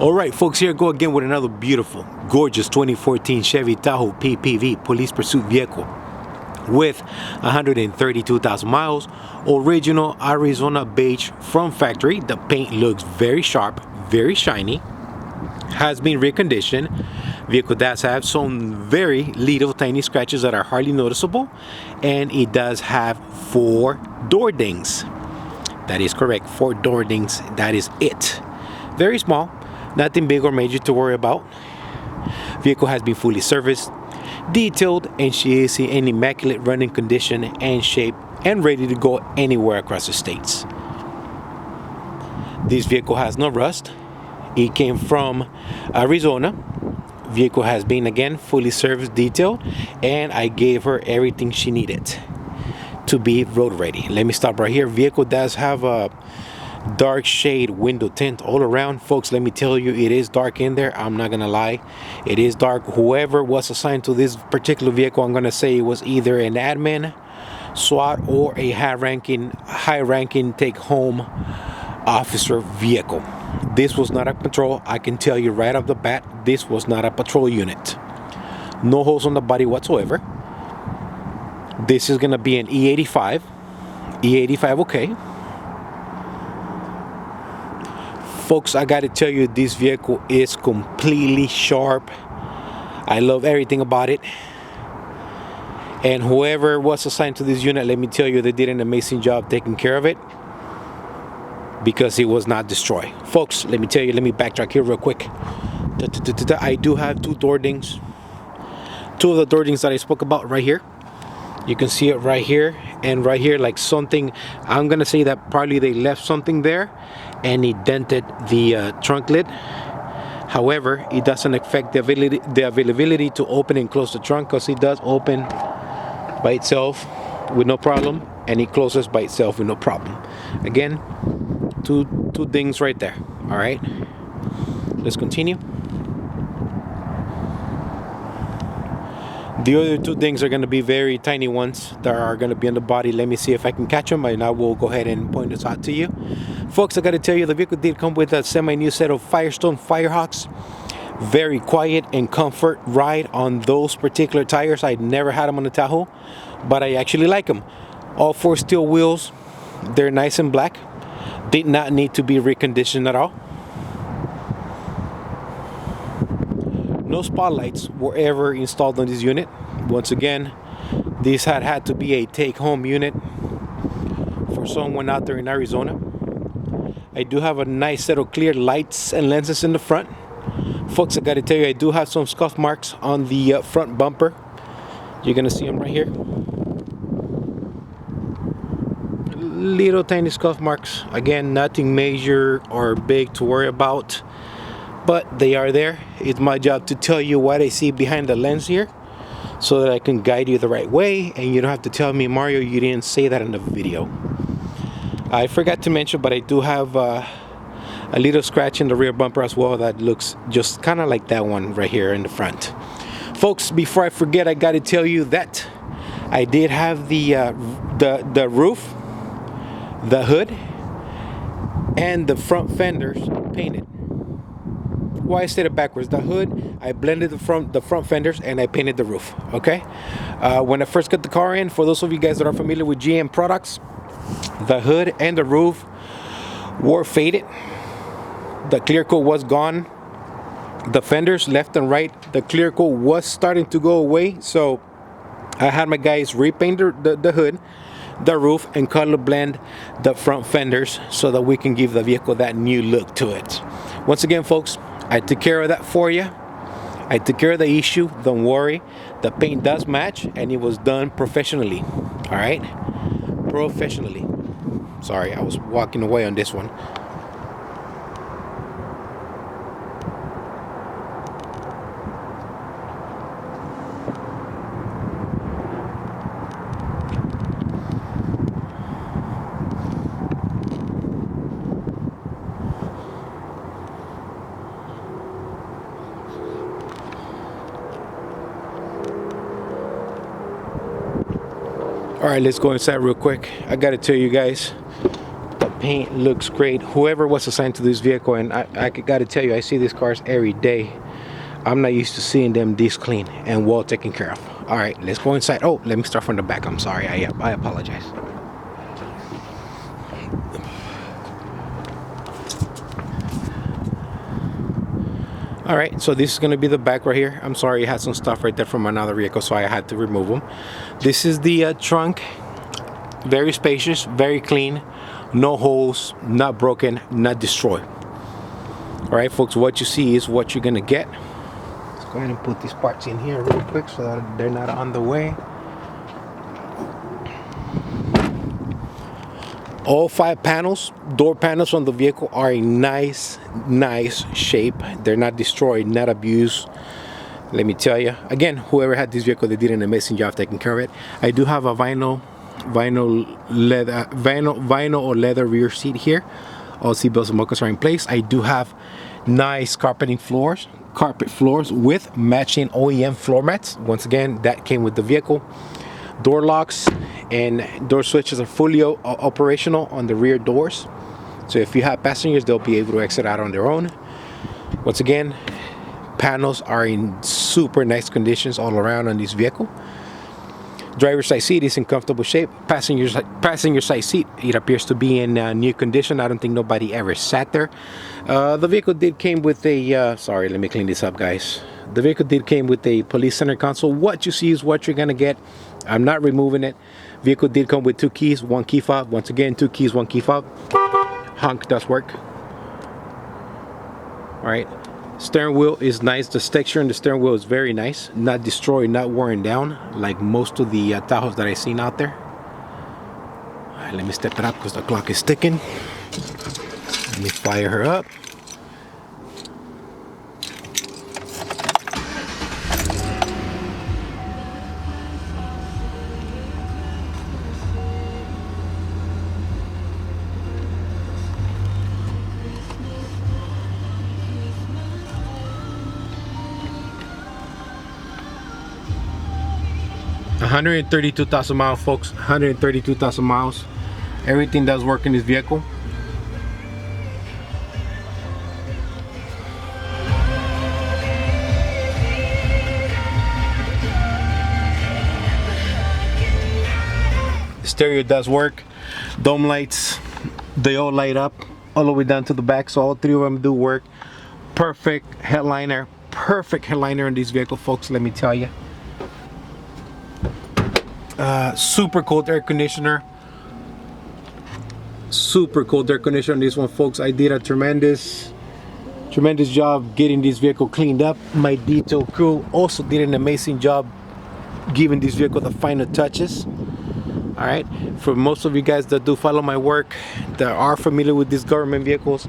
All right, folks, here I go again with another beautiful, gorgeous 2014 Chevy Tahoe PPV police pursuit vehicle with 132,000 miles, original Arizona beige from factory. The paint looks very sharp, very shiny, has been reconditioned. Vehicle does have some very little tiny scratches that are hardly noticeable, and it does have 4 door dings. That is correct, 4 door dings. That is it. Very small. Nothing big or major to worry about. Vehicle has been fully serviced, detailed, and she is in immaculate running condition and shape and ready to go anywhere across the states. This vehicle has no rust. It came from Arizona. Vehicle has been again fully serviced, detailed, and I gave her everything she needed to be road ready. Let me stop right here. Vehicle does have a dark shade window tint all around. Folks, let me tell you, it is dark in there. I'm not gonna lie, it is dark. Whoever was assigned to this particular vehicle, I'm gonna say it was either an admin, SWAT, or a high-ranking take-home officer vehicle. This was not a patrol. I can tell you right off the bat, this was not a patrol unit. No holes on the body whatsoever. This is gonna be an E85. E85, okay. Folks, I gotta tell you, this vehicle is completely sharp. I love everything about it. And whoever was assigned to this unit, let me tell you, they did an amazing job taking care of it, because it was not destroyed. Folks, let me tell you, let me backtrack here real quick. I do have 2 door dings. 2 of the door dings that I spoke about right here. You can see it right here and right here, like something, I'm gonna say that probably they left something there and it dented the trunk lid. However, it doesn't affect the availability to open and close the trunk, because it does open by itself with no problem, and it closes by itself with no problem. Again, two dings right there. All right, let's continue. The other 2 dings are going to be very tiny ones that are going to be on the body. Let me see if I can catch them, and I will go ahead and point this out to you. Folks, I got to tell you, the vehicle did come with a semi-new set of Firestone Firehawks. Very quiet and comfort ride on those particular tires. I never had them on the Tahoe, but I actually like them. All 4 steel wheels. They're nice and black. Did not need to be reconditioned at all. No spotlights were ever installed on this unit. Once again, this had to be a take-home unit for someone out there in Arizona. I do have a nice set of clear lights and lenses in the front. Folks, I gotta tell you, I do have some scuff marks on the front bumper. You're gonna see them right here. Little tiny scuff marks. Again, nothing major or big to worry about, but they are there. It's my job to tell you what I see behind the lens here, so that I can guide you the right way, and you don't have to tell me, Mario, you didn't say that in the video. I forgot to mention, but I do have a little scratch in the rear bumper as well that looks just kind of like that one right here in the front. Folks, before I forget, I got to tell you that I did have the roof, the hood, and the front fenders painted. Why I said it backwards. The hood, I blended the front fenders, and I painted the roof. Okay. When I first got the car in, for those of you guys that are familiar with GM products, the hood and the roof were faded. The clear coat was gone. The fenders left and right, the clear coat was starting to go away. So I had my guys repaint the hood, the roof, and color blend the front fenders so that we can give the vehicle that new look to it. Once again, folks, I took care of that for you. I took care of the issue. Don't worry. The paint does match, and it was done professionally. All right? Professionally. Sorry, I was walking away on this one. All right, let's go inside real quick. I gotta tell you guys, the paint looks great. Whoever was assigned to this vehicle, and I gotta tell you, I see these cars every day. I'm not used to seeing them this clean and well taken care of. All right, let's go inside. Oh, let me start from the back. I'm sorry, I apologize. All right, so this is gonna be the back right here. I'm sorry, I had some stuff right there from another vehicle, so I had to remove them. This is the trunk. Very spacious, very clean, no holes, not broken, not destroyed. All right, folks, what you see is what you're gonna get. Let's go ahead and put these parts in here real quick so that they're not on the way. All 5 panels, door panels on the vehicle are in nice shape. They're not destroyed, not abused. Let me tell you, again, whoever had this vehicle, they did an amazing job taking care of it. I do have a vinyl or leather rear seat here. All seat belts and buckles are in place. I do have nice carpet floors with matching OEM floor mats. Once again, that came with the vehicle. Door locks and door switches are fully operational on the rear doors. So if you have passengers, they'll be able to exit out on their own. Once again, panels are in super nice conditions all around on this vehicle. Driver's side seat is in comfortable shape. Passenger side seat, it appears to be in new condition. I don't think nobody ever sat there. The vehicle did came with a sorry, let me clean this up, guys. The vehicle did came with a police center console. What you see is what you're gonna get. I'm not removing it. Vehicle did come with 2 keys, 1 key fob. Once again, 2 keys, 1 key fob. Honk does work. All right. Steering wheel is nice. The texture in the steering wheel is very nice. Not destroyed, not worn down like most of the Tahoes that I've seen out there. All right, let me step it up because the clock is ticking. Let me fire her up. $132,000 miles, folks. 132,000 miles. Everything does work in this vehicle. Stereo does work. Dome lights, they all light up all the way down to the back, so all 3 of them do work. Perfect headliner in this vehicle, folks, let me tell you. Super cold air conditioner. Super cold air conditioner on this one, folks. I did a tremendous job getting this vehicle cleaned up. My detail crew also did an amazing job giving this vehicle the final touches. All right, for most of you guys that do follow my work, that are familiar with these government vehicles,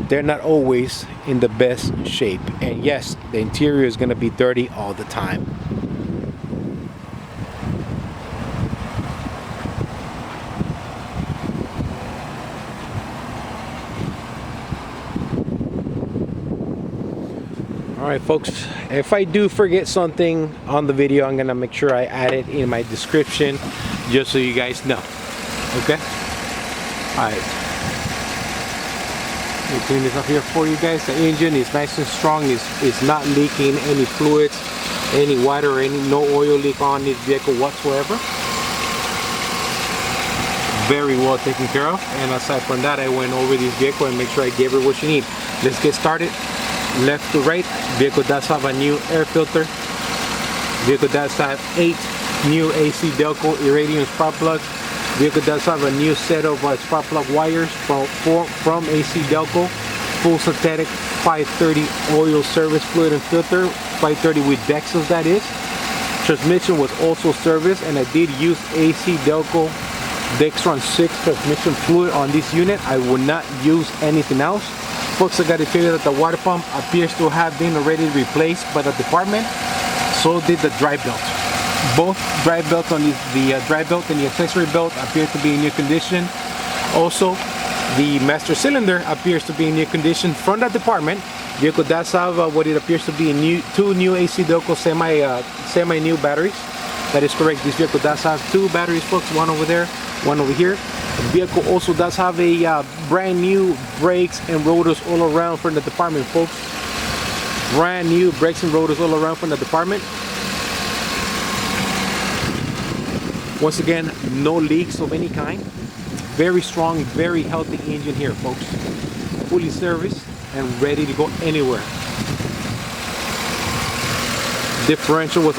they're not always in the best shape. And yes, the interior is going to be dirty all the time. Alright folks, if I do forget something on the video, I'm gonna make sure I add it in my description just so you guys know. Okay? Alright. Let me clean this up here for you guys. The engine is nice and strong, it's not leaking any fluids, any water, or no oil leak on this vehicle whatsoever. Very well taken care of. And aside from that, I went over this vehicle and make sure I gave her what she needs. Let's get started. Left to right, vehicle does have a new air filter. Vehicle does have 8 new AC Delco Irradium spark plugs. Vehicle does have a new set of spark plug wires from AC Delco. Full synthetic 530 oil service fluid and filter. 530 with Dexos, that is. Transmission was also serviced, and I did use AC Delco Dextron 6 transmission fluid on this unit. I will not use anything else. Folks, I gotta tell you that the water pump appears to have been already replaced by the department. So did the drive belt. Both drive belts on the drive belt and the accessory belt appear to be in new condition. Also, the master cylinder appears to be in new condition from the department. Vehicle does have what it appears to be 2 new AC Delco semi new batteries. That is correct. This vehicle does have 2 batteries, folks. One over there, one over here. Vehicle also does have a brand new brakes and rotors all around from the department, folks. Brand new brakes and rotors all around from the department. Once again, no leaks of any kind. Very strong, very healthy engine here, folks. Fully serviced and ready to go anywhere. Differential was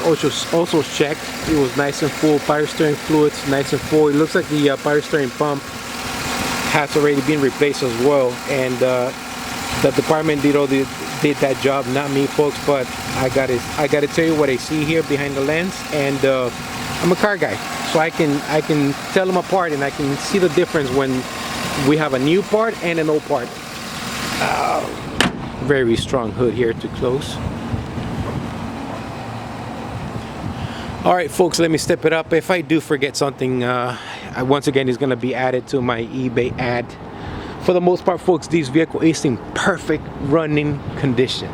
also checked. It was nice and full. Power steering fluids nice and full. It looks like the power steering pump has already been replaced as well. And the department did did that job, not me, folks. But I gotta tell you what I see here behind the lens. And I'm a car guy, so I can tell them apart, and I can see the difference when we have a new part and an old part. Very strong hood here to close. All right, folks, let me step it up. If I do forget something, once again, it's gonna be added to my eBay ad. For the most part, folks, this vehicle is in perfect running condition.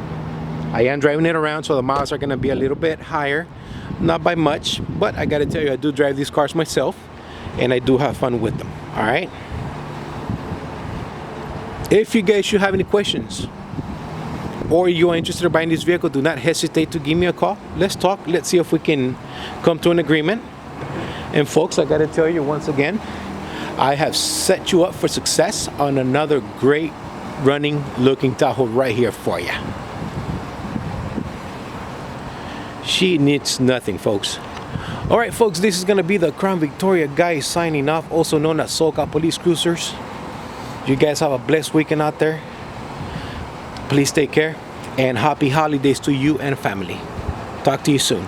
I am driving it around, so the miles are gonna be a little bit higher, not by much, but I gotta tell you, I do drive these cars myself, and I do have fun with them. All right. If you guys should have any questions, or you are interested in buying this vehicle, do not hesitate to give me a call. Let's talk. Let's see if we can come to an agreement. And folks, I gotta tell you once again, I have set you up for success on another great running looking Tahoe right here for you. She needs nothing, folks. All right, folks, this is gonna be the Crown Victoria guy signing off, also known as SoCal Police Cruisers. You guys have a blessed weekend out there. Please take care, and happy holidays to you and family. Talk to you soon.